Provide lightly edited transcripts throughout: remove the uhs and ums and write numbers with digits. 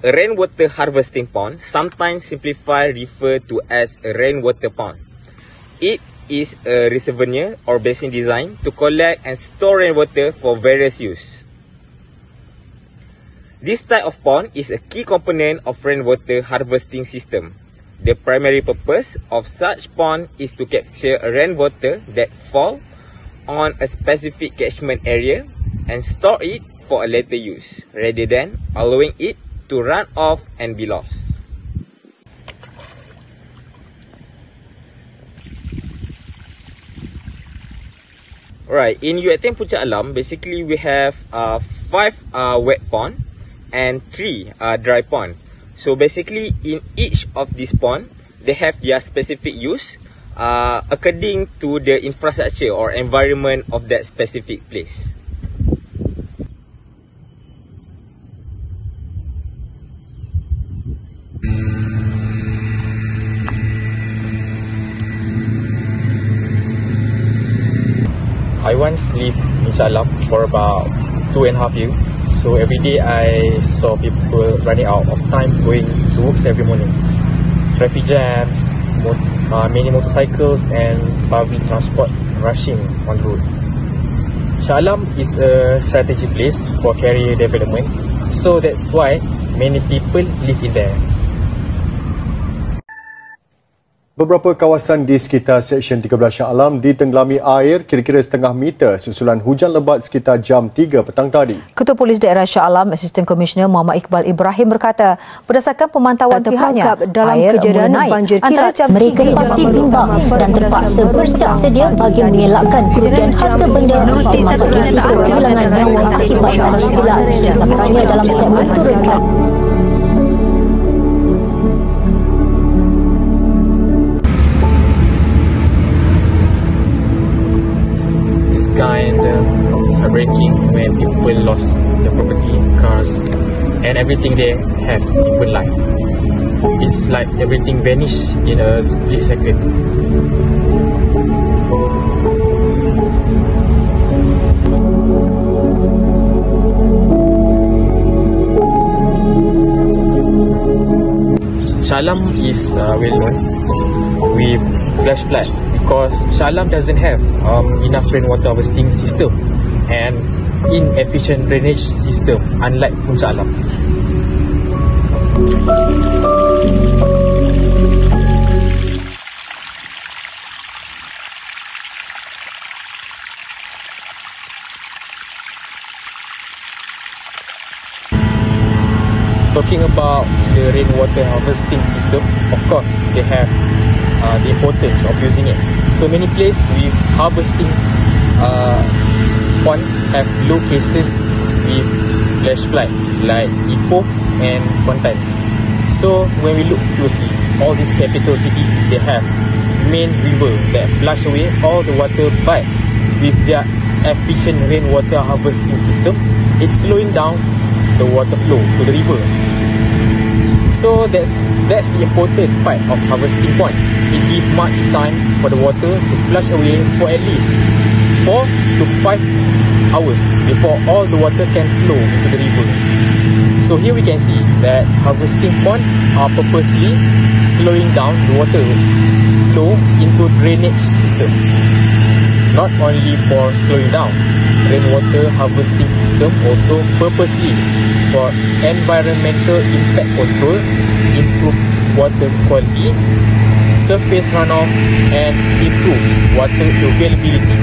A rainwater harvesting pond, sometimes simplified referred to as a rainwater pond. It is a reservoir or basin designed to collect and store rainwater for various use. This type of pond is a key component of rainwater harvesting system. The primary purpose of such pond is to capture rainwater that fall on a specific catchment area and store it for a later use, rather than allowing it to run off and be lost. Alright, in UiTM Puncak Alam, basically we have 5 wet pond and 3 dry pond. So basically in each of these pond, they have their specific use according to the infrastructure or environment of that specific place. I once lived in Shalam for about 2.5 years. So every day I saw people running out of time going to work every morning. Traffic jams, many motorcycles and public transport rushing on the road. Shalam is a strategic place for career development. So that's why many people live in there. Beberapa kawasan di sekitar Seksyen 13 Shah Alam ditenggelami air kira-kira setengah meter susulan hujan lebat sekitar jam 3 petang tadi. Ketua Polis Daerah Shah Alam, Asisten Komisioner Muhammad Iqbal Ibrahim berkata, berdasarkan pemantauan pihaknya, air mula naik antara jam 3 mereka pasti bimbang dan terpaksa bersiap sedia bagi mengelakkan kerugian harta benda termasuk risiko kehilangan nyawa akibat banjir gelap. Laporannya dalam segmen turun. Kind of breaking when people lost their property, cars and everything they have in life. It's like everything vanished in a split second. Shalam is well known with flash flood because Shalam doesn't have enough rainwater harvesting system and inefficient drainage system unlike Puncak Alam. Talking about the rainwater harvesting system, of course they have the importance of using it. So many places with harvesting pond have low cases with flash flood like Ipoh and Kuantan. So when we look closely, all these capital cities, they have main river that flush away all the water, but with their efficient rainwater harvesting system, it's slowing down the water flow to the river. So that's the important part of harvesting pond. It gives much time for the water to flush away for at least 4 to 5 hours before all the water can flow into the river. So here we can see that harvesting pond are purposely slowing down the water flow into drainage system. Not only for slowing down, rainwater harvesting system also purposely for environmental impact control, improve water quality, surface runoff and improve water availability.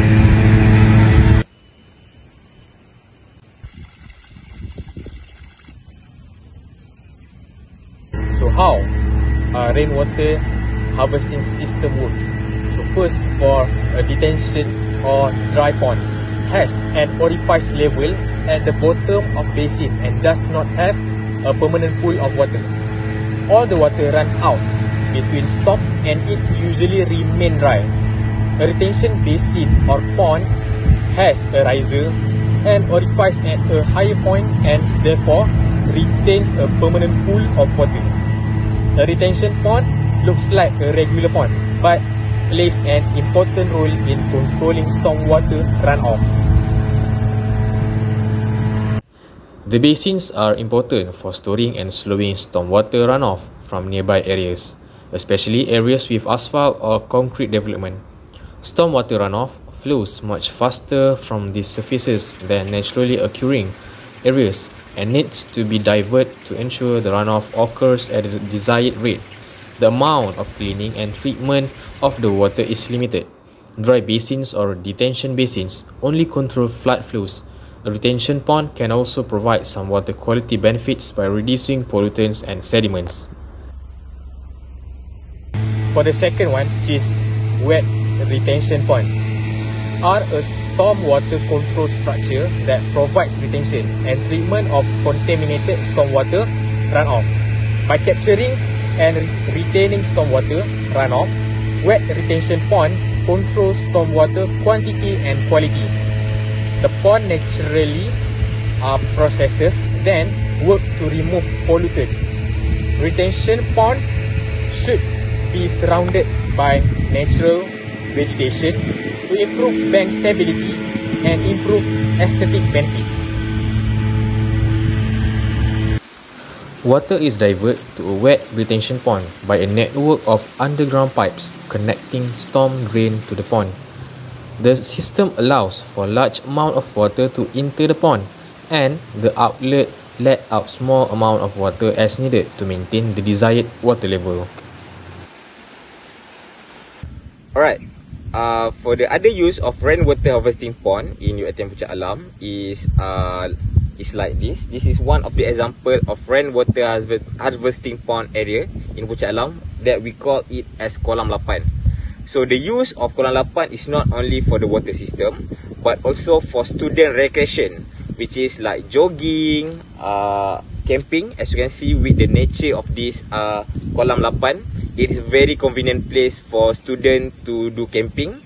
So how rainwater harvesting system works? So first, for a detention or dry pond has an orifice level at the bottom of basin and does not have a permanent pool of water. All the water runs out between stop and it usually remain dry. A retention basin or pond has a riser and orifice at a higher point and therefore retains a permanent pool of water. A retention pond looks like a regular pond but plays an important role in controlling stormwater runoff. The basins are important for storing and slowing stormwater runoff from nearby areas, especially areas with asphalt or concrete development. Stormwater runoff flows much faster from these surfaces than naturally occurring areas and needs to be diverted to ensure the runoff occurs at the desired rate. The amount of cleaning and treatment of the water is limited. Dry basins or detention basins only control flood flows. A retention pond can also provide some water quality benefits by reducing pollutants and sediments. For the second one, which is wet retention pond, are a stormwater control structure that provides retention and treatment of contaminated stormwater runoff. By capturing and retaining stormwater runoff, wet retention pond controls stormwater quantity and quality. The pond naturally processes, then work to remove pollutants. Retention pond should be surrounded by natural vegetation to improve bank stability and improve aesthetic benefits. Water is diverted to a wet retention pond by a network of underground pipes connecting storm drain to the pond. The system allows for a large amount of water to enter the pond, and the outlet let out small amount of water as needed to maintain the desired water level. Alright, for the other use of rainwater harvesting pond in UiTM Puncak Alam is like this. This is one of the example of rainwater harvesting pond area in Puncak Alam that we call it as Kolam 8. So the use of Kolam 8 is not only for the water system but also for student recreation, which is like jogging, camping. As you can see with the nature of this Kolam 8, it is a very convenient place for students to do camping.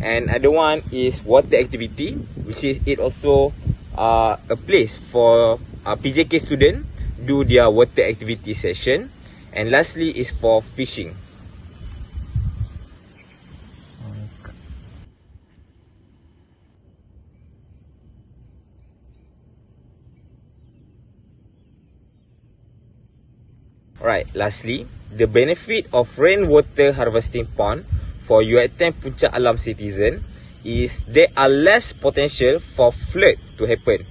And other one is water activity, which is it also a place for PJK students do their water activity session. And lastly is for fishing. Right, lastly, the benefit of rainwater harvesting pond for UiTM Puncak Alam citizen is there are less potential for flood to happen.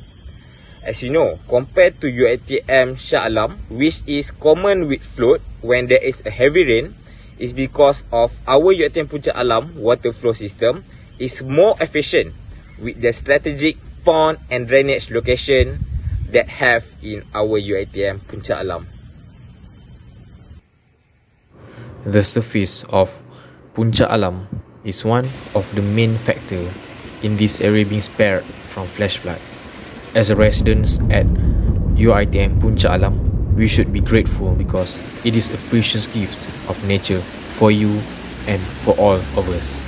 As you know, compared to UiTM Shah Alam, which is common with flood when there is a heavy rain, is because of our UiTM Puncak Alam water flow system is more efficient with the strategic pond and drainage location that have in our UiTM Puncak Alam. The surface of Puncak Alam is one of the main factor in this area being spared from flash flood. As a residents at UiTM Puncak Alam, we should be grateful because it is a precious gift of nature for you and for all of us.